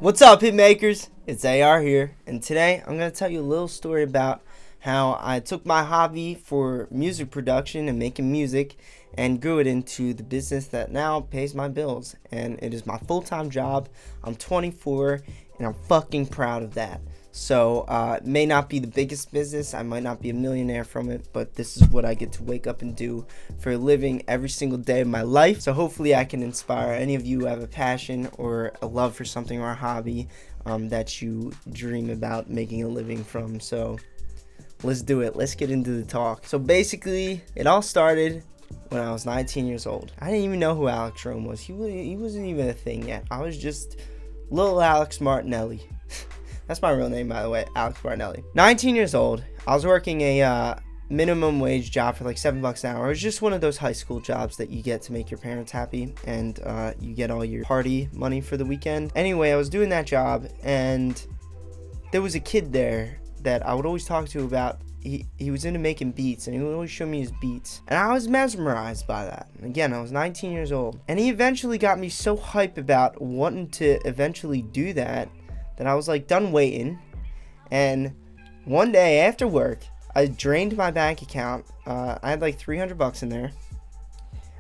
What's up, hitmakers? It's AR here, and today I'm going to tell you a little story about how I took my hobby for music production and making music and grew it into the business that now pays my bills, and it is my full-time job. I'm 24 and I'm fucking proud of that. So it may not be the biggest business, I might not be a millionaire from it, but this is what I get to wake up and do for a living every single day of my life. So hopefully I can inspire any of you who have a passion or a love for something or a hobby that you dream about making a living from. So let's do it. Let's get into the talk. So basically, it all started when I was 19 years old. I didn't even know who Elektron was. He wasn't even a thing yet. I was just little Alex Martinelli. That's my real name, by the way, Alex Martinelli. 19 years old. I was working a minimum wage job for like $7 an hour. It was just one of those high school jobs that you get to make your parents happy, and you get all your party money for the weekend. Anyway, I was doing that job, and there was a kid there that I would always talk to about. He was into making beats, and he would always show me his beats, and I was mesmerized by that. Again, I was 19 years old, and he eventually got me so hyped about wanting to eventually do that I was like done waiting. And one day after work, I drained my bank account. I had like $300 in there.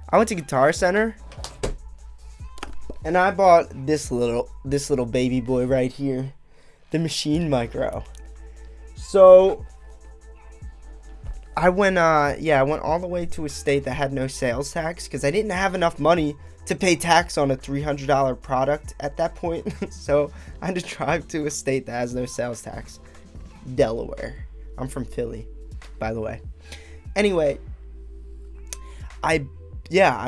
I went to Guitar Center and I bought this little baby boy right here, the Machine Micro. So I went all the way to a state that had no sales tax, because I didn't have enough money to pay tax on a $300 product at that point. So I had to drive to a state that has no sales tax. Delaware. I'm from Philly, by the way. Anyway, I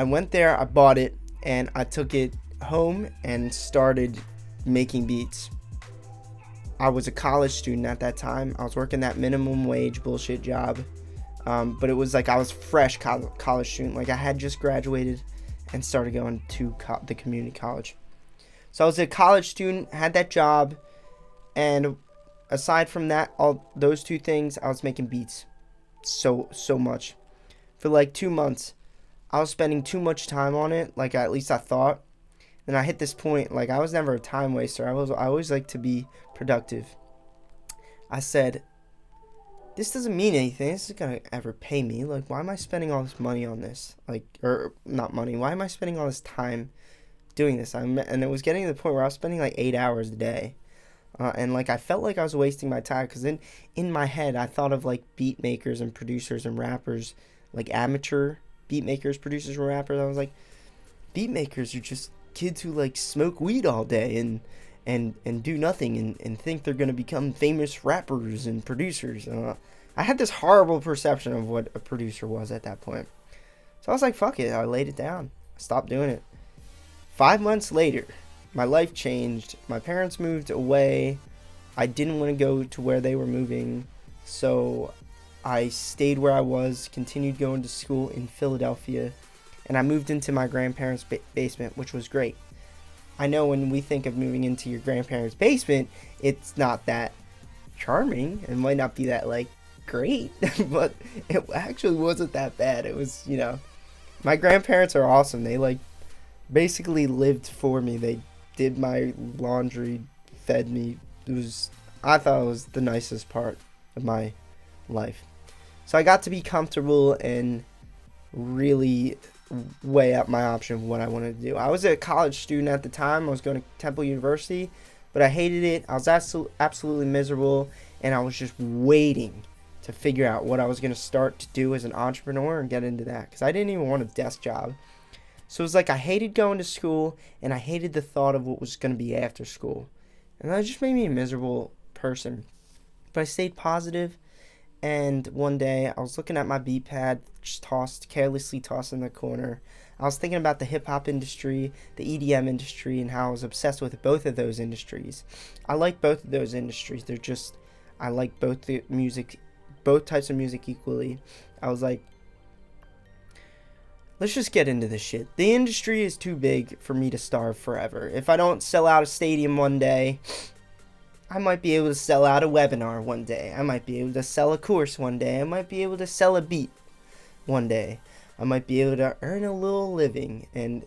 went there, I bought it, and I took it home and started making beats. I was a college student at that time. I was working that minimum wage bullshit job. But it was like I was fresh college student. Like I had just graduated and started going to the community college. So I was a college student, had that job, and aside from that, all those two things, I was making beats so much. For like 2 months, I was spending too much time on it, like at least I thought. And I hit this point, like I was never a time waster. I always like to be productive. I said, this doesn't mean anything. This isn't gonna ever pay me. Like, why am I spending all this money on this? Like, or not money. Why am I spending all this time doing this? And it was getting to the point where I was spending like 8 hours a day. And like I felt like I was wasting my time, because in my head I thought of like beat makers and producers and rappers, like amateur beat makers, producers, and rappers. I was like, beat makers are just kids who like smoke weed all day and do nothing and think they're going to become famous rappers and producers. I had this horrible perception of what a producer was at that point. So I was like, fuck it. I laid it down. I stopped doing it. 5 months later, my life changed. My parents moved away. I didn't want to go to where they were moving, so I stayed where I was, continued going to school in Philadelphia, and I moved into my grandparents' basement, which was great. I know when we think of moving into your grandparents' basement, it's not that charming. It might not be that, like, great, but it actually wasn't that bad. It was, my grandparents are awesome. They, like, basically lived for me. They did my laundry, fed me. I thought it was the nicest part of my life. So I got to be comfortable and really weigh up my option of what I wanted to do. I was a college student at the time. I was going to Temple University, but I hated it. I was absolutely miserable, and I was just waiting to figure out what I was going to start to do as an entrepreneur and get into that, because I didn't even want a desk job. So it was like I hated going to school, and I hated the thought of what was going to be after school, and that just made me a miserable person. But I stayed positive. And one day, I was looking at my beat pad, just carelessly tossed in the corner. I was thinking about the hip-hop industry, the EDM industry, and how I was obsessed with both of those industries. I like both of those industries. I like both types of music equally. I was like, let's just get into this shit. The industry is too big for me to starve forever. If I don't sell out a stadium one day, I might be able to sell out a webinar one day. I might be able to sell a course one day. I might be able to sell a beat one day. I might be able to earn a little living. And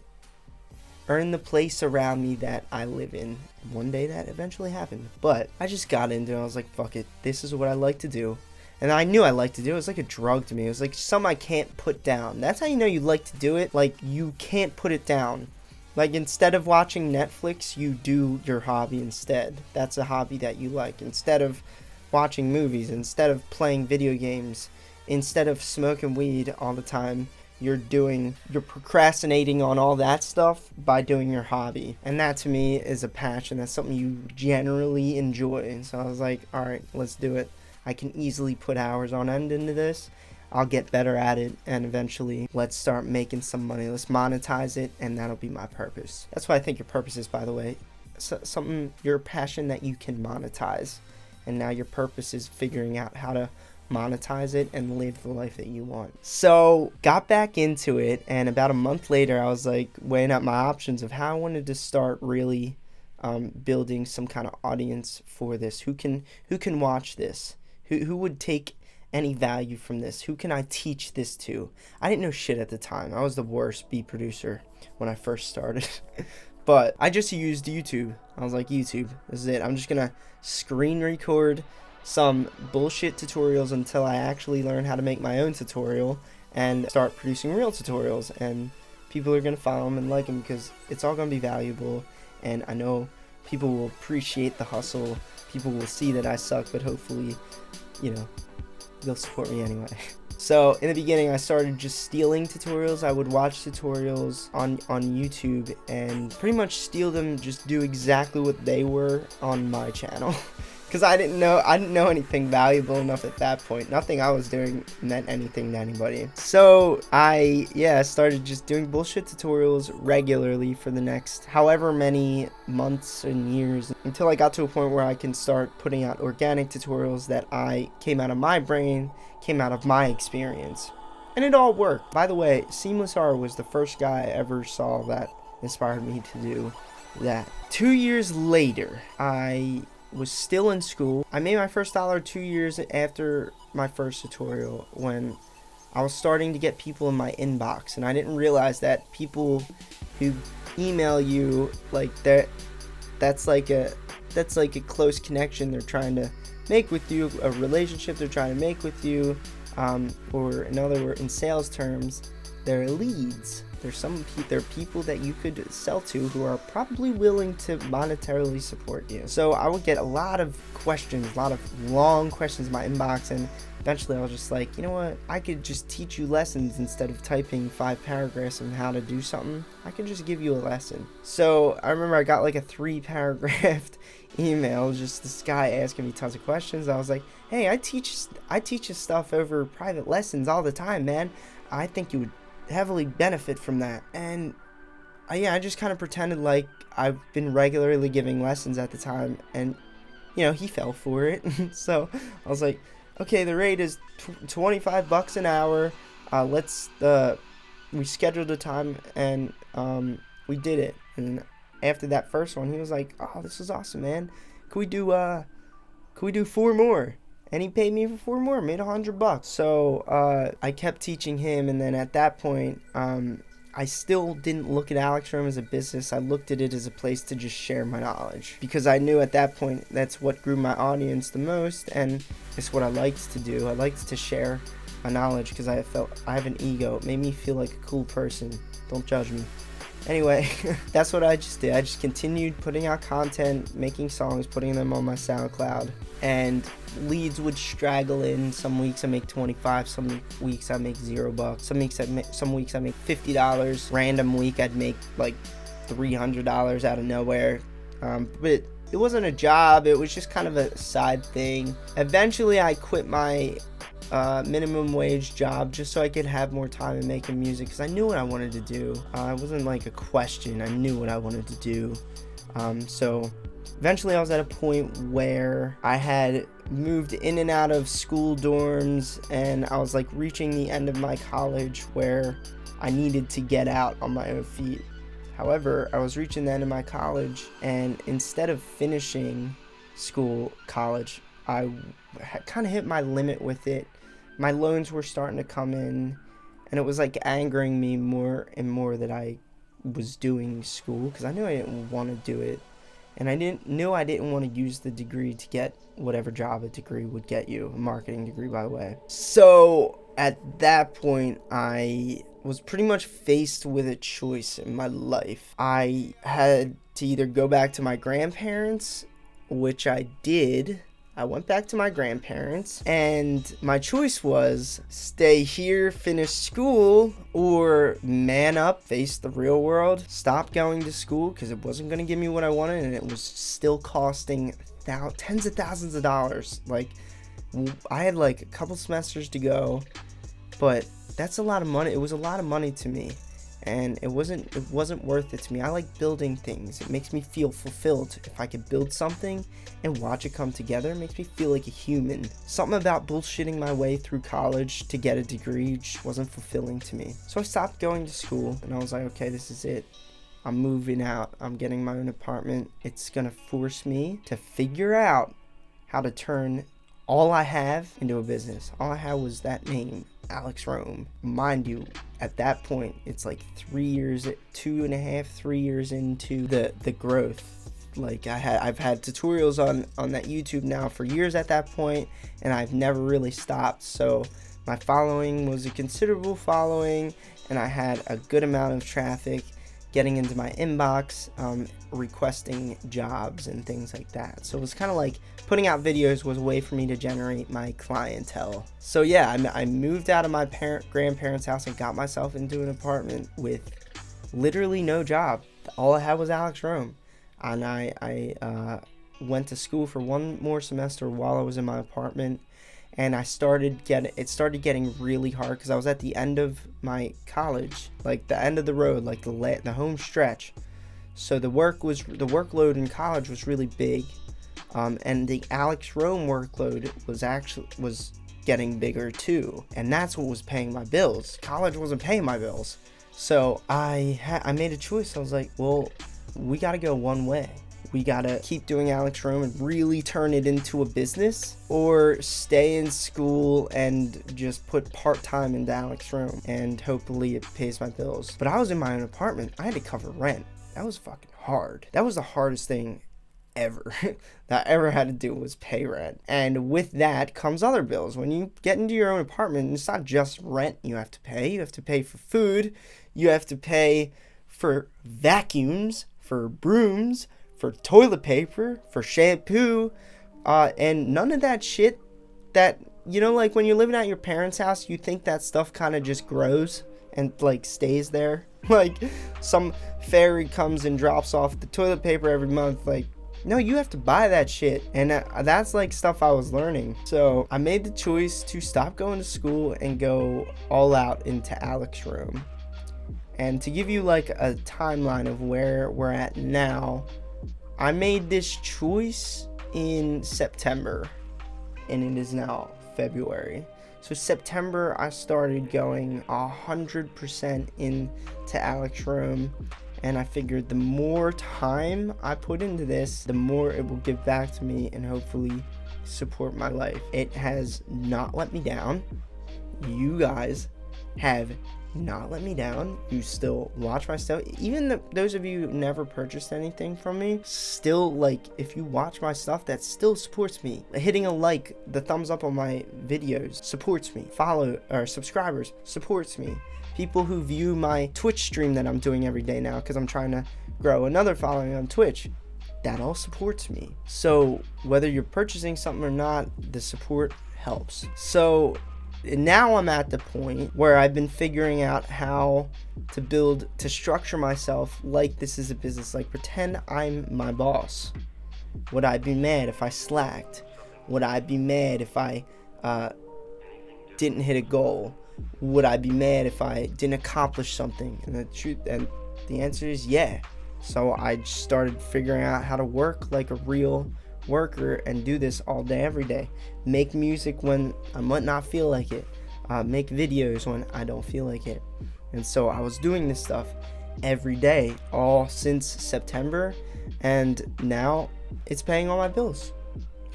earn the place around me that I live in. One day that eventually happened, but I just got into it. I was like, fuck it, this is what I like to do. And I knew I liked to do it. It was like a drug to me. It was like something I can't put down. That's how you know you like to do it. Like, you can't put it down. Like, instead of watching Netflix, you do your hobby instead. That's a hobby that you like. Instead of watching movies, instead of playing video games, instead of smoking weed all the time, you're procrastinating on all that stuff by doing your hobby. And that to me is a passion. That's something you generally enjoy. So I was like, all right, let's do it. I can easily put hours on end into this. I'll get better at it, and eventually let's start making some money. Let's monetize it, and that'll be my purpose. That's what I think your purpose is, by the way. Something, your passion that you can monetize. And now your purpose is figuring out how to monetize it and live the life that you want. So got back into it, and about a month later I was like weighing up my options of how I wanted to start really building some kind of audience for this. Who can watch this? Who would take any value from this? Who can I teach this to? I didn't know shit at the time. I was the worst beat producer when I first started. But I just used YouTube. I was like, YouTube, this is it. I'm just gonna screen record some bullshit tutorials until I actually learn how to make my own tutorial and start producing real tutorials, and people are gonna follow them and like them because it's all gonna be valuable. And I know people will appreciate the hustle. People will see that I suck, but hopefully, you know, they'll support me anyway. So in the beginning, I started just stealing tutorials. I would watch tutorials on YouTube and pretty much steal them, just do exactly what they were on my channel. Because I didn't know anything valuable enough at that point. Nothing I was doing meant anything to anybody. So I started just doing bullshit tutorials regularly for the next however many months and years, until I got to a point where I can start putting out organic tutorials that came out of my brain, came out of my experience. And it all worked. By the way, Seamless R was the first guy I ever saw that inspired me to do that. 2 years later, I was still in school. I made my first dollar 2 years after my first tutorial, when I was starting to get people in my inbox, and I didn't realize that people who email you like that's like a close connection they're trying to make with you, a relationship they're trying to make with you, or in other words, in sales terms, they're leads. There are people that you could sell to who are probably willing to monetarily support you. So I would get a lot of questions, a lot of long questions in my inbox, and eventually I was just like, you know what, I could just teach you lessons instead of typing 5 paragraphs on how to do something. I could just give you a lesson. So I remember I got like a 3-paragraph email, just this guy asking me tons of questions. I was like, hey, I teach this stuff over private lessons all the time, man. I think you would heavily benefit from that. And I just kind of pretended like I've been regularly giving lessons at the time, and you know, he fell for it. So I was like, okay, the rate is $25 an hour. We scheduled a time, and we did it. And after that first one, he was like, oh, this is awesome, man. Could we do 4 more? And he paid me for 4 more, made $100. So I kept teaching him, and then at that point, I still didn't look at Elektron as a business. I looked at it as a place to just share my knowledge, because I knew at that point that's what grew my audience the most, and it's what I liked to do. I liked to share my knowledge because I felt I have an ego. It made me feel like a cool person. Don't judge me. Anyway, that's what I just did. I just continued putting out content, making songs, putting them on my SoundCloud, and leads would straggle in. Some weeks I make 25, some weeks I make $0. Some weeks I make $50. Random week I'd make like $300 out of nowhere. But it wasn't a job. It was just kind of a side thing. Eventually I quit my minimum wage job just so I could have more time in making music, because I knew what I wanted to do. It wasn't like a question. I knew what I wanted to do. So eventually I was at a point where I had moved in and out of school dorms, and I was like reaching the end of my college where I needed to get out on my own feet. However, I was reaching the end of my college, and instead of finishing college, I kind of hit my limit with it. My loans were starting to come in, and it was like angering me more and more that I was doing school, because I knew I didn't want to do it, and I didn't want to use the degree to get whatever job a degree would get you, a marketing degree, by the way. So at that point, I was pretty much faced with a choice in my life. I had to either go back to my grandparents, which I did. I went back to my grandparents, and my choice was stay here, finish school, or man up, face the real world, stop going to school because it wasn't going to give me what I wanted, and it was still costing tens of thousands of dollars. Like, I had like a couple semesters to go, but that's a lot of money. It was a lot of money to me, and it wasn't worth it to me. I like building things. It makes me feel fulfilled. If I could build something and watch it come together, it makes me feel like a human. Something about bullshitting my way through college to get a degree just wasn't fulfilling to me. So I stopped going to school, and I was like, okay, this is it. I'm moving out. I'm getting my own apartment. It's gonna force me to figure out how to turn all I have into a business. All I had was that name, Alex Rome. Mind you, at that point, it's like 3 years, 2.5, 3 years into the growth. Like I've had tutorials on that YouTube now for years at that point, and I've never really stopped. So my following was a considerable following, and I had a good amount of traffic getting into my inbox, requesting jobs and things like that. So it was kind of like putting out videos was a way for me to generate my clientele. So yeah, I moved out of my grandparents' house and got myself into an apartment with literally no job. All I had was Alex Rome. And I went to school for one more semester while I was in my apartment, and it started getting really hard because I was at the end of my college, like the end of the road, like the home stretch. So the workload in college was really big, and the Alex Rome workload was getting bigger too, and that's what was paying my bills. College wasn't paying my bills, so I made a choice. I was like, well, we got to go one way. We got to keep doing Alex Rome and really turn it into a business, or stay in school and just put part-time into Alex Rome and hopefully it pays my bills. But I was in my own apartment. I had to cover rent. That was fucking hard. That was the hardest thing ever that I ever had to do, was pay rent. And with that comes other bills. When you get into your own apartment, it's not just rent you have to pay. You have to pay for food. You have to pay for vacuums, for brooms, for toilet paper, for shampoo, and none of that shit that, you know, like when you're living at your parents' house, you think that stuff kind of just grows and like stays there. Like some fairy comes and drops off the toilet paper every month. Like, no, you have to buy that shit. And that's like stuff I was learning. So I made the choice to stop going to school and go all out into Alex Rome. And to give you like a timeline of where we're at now, I made this choice in September, and it is now February. So September, I started going 100% into Alex Rome, and I figured the more time I put into this, the more it will give back to me and hopefully support my life. It has not let me down. You guys have not let me down. You still watch my stuff. Even those of you who never purchased anything from me, still, like, if you watch my stuff, that still supports me. Hitting a like, the thumbs up on my videos supports me. Follow or subscribers supports me. People who view my Twitch stream that I'm doing every day now, because I'm trying to grow another following on Twitch, that all supports me. So whether you're purchasing something or not, the support helps. So now I'm at the point where I've been figuring out how to structure myself like this is a business. Like, pretend I'm my boss. Would I be mad if I slacked? Would I be mad if I didn't hit a goal? Would I be mad if I didn't accomplish something? And the answer is yeah. So I started figuring out how to work like a real worker and do this all day, every day. Make music when I might not feel like it. Make videos when I don't feel like it. And so I was doing this stuff every day, all since September, and now it's paying all my bills.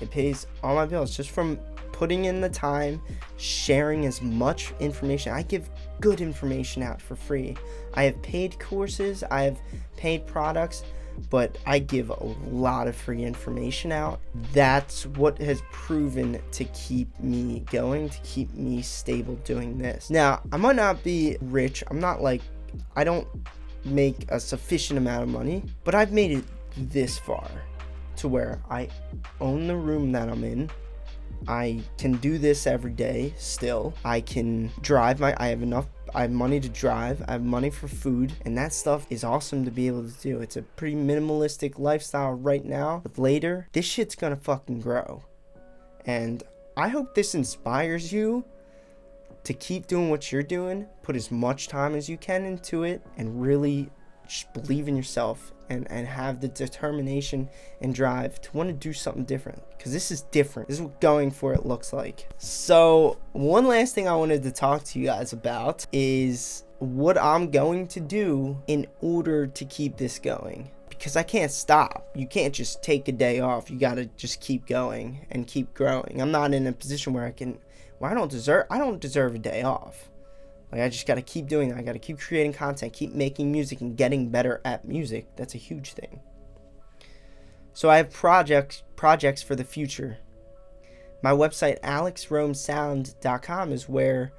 It pays all my bills just from putting in the time, sharing as much information. I give good information out for free. I have paid courses, I have paid products, but I give a lot of free information out. That's what has proven to keep me going, to keep me stable doing this. Now, I might not be rich. I don't make a sufficient amount of money, but I've made it this far to where I own the room that I'm in. I can do this every day still. I can drive I have money to drive, I have money for food, and that stuff is awesome to be able to do. It's a pretty minimalistic lifestyle right now, but later, this shit's gonna fucking grow. And I hope this inspires you to keep doing what you're doing, put as much time as you can into it, and really just believe in yourself and have the determination and drive to want to do something different, because this is different. This is what going for it looks like. So one last thing I wanted to talk to you guys about is what I'm going to do in order to keep this going, because I can't stop. You can't just take a day off. You got to just keep going and keep growing. I'm not in a position where I don't deserve a day off. Like, I just got to keep doing that. I got to keep creating content, keep making music, and getting better at music. That's a huge thing. So I have projects for the future. My website, alexromesound.com, is where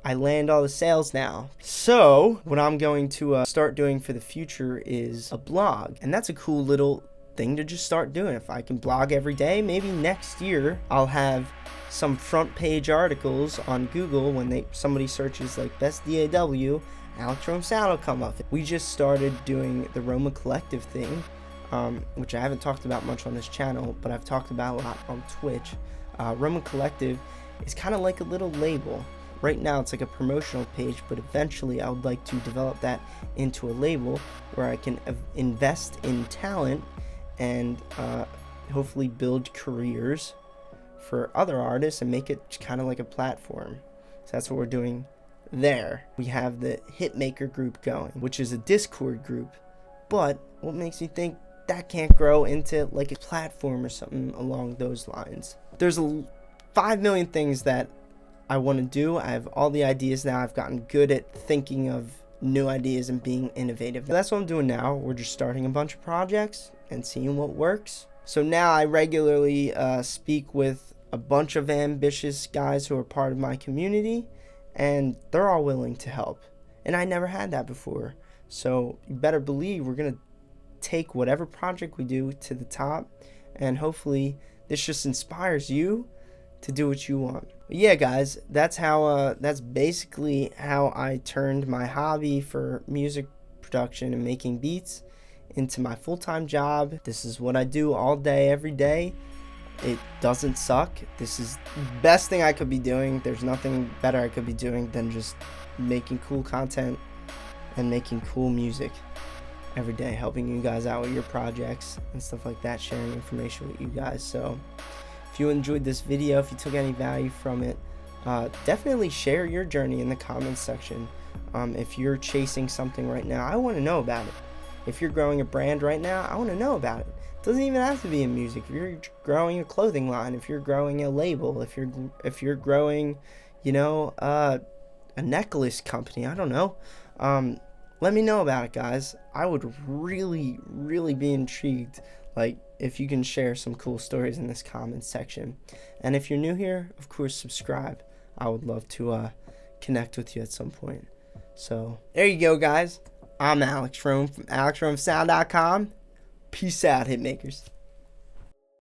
I land all the sales now. So what I'm going to start doing for the future is a blog. And that's a cool little thing to just start doing. If I can blog every day, maybe next year I'll have some front page articles on Google. When somebody searches like best DAW, Alex Rome Sound will come up. We just started doing the Roma Collective thing, which I haven't talked about much on this channel, but I've talked about a lot on Twitch. Roma Collective is kind of like a little label. Right now it's like a promotional page, but eventually I would like to develop that into a label where I can invest in talent and hopefully build careers for other artists and make it kind of like a platform. So that's what we're doing there. We have the Hitmaker group going, which is a Discord group, but what makes me think that can't grow into like a platform or something along those lines? There's 5 million things that I want to do. I have all the ideas now. I've gotten good at thinking of new ideas and being innovative. That's what I'm doing now. We're just starting a bunch of projects and seeing what works. So now I regularly speak with a bunch of ambitious guys who are part of my community, and they're all willing to help. And I never had that before. So you better believe we're going to take whatever project we do to the top, and hopefully this just inspires you to do what you want. But yeah, guys, that's basically how I turned my hobby for music production and making beats into my full-time job. This is what I do all day, every day. It doesn't suck. This is the best thing I could be doing. There's nothing better I could be doing than just making cool content and making cool music every day, helping you guys out with your projects and stuff like that, sharing information with you guys. So if you enjoyed this video, if you took any value from it, definitely share your journey in the comments section. If you're chasing something right now, I want to know about it. If you're growing a brand right now, I want to know about it. It doesn't even have to be in music. If you're growing a clothing line, if you're growing a label, if you're growing, a necklace company, I don't know. Let me know about it, guys. I would really, really be intrigued, like, if you can share some cool stories in this comments section. And if you're new here, of course, subscribe. I would love to connect with you at some point. So there you go, guys. I'm Alex Rome from alexromesound.com. Peace out, hitmakers.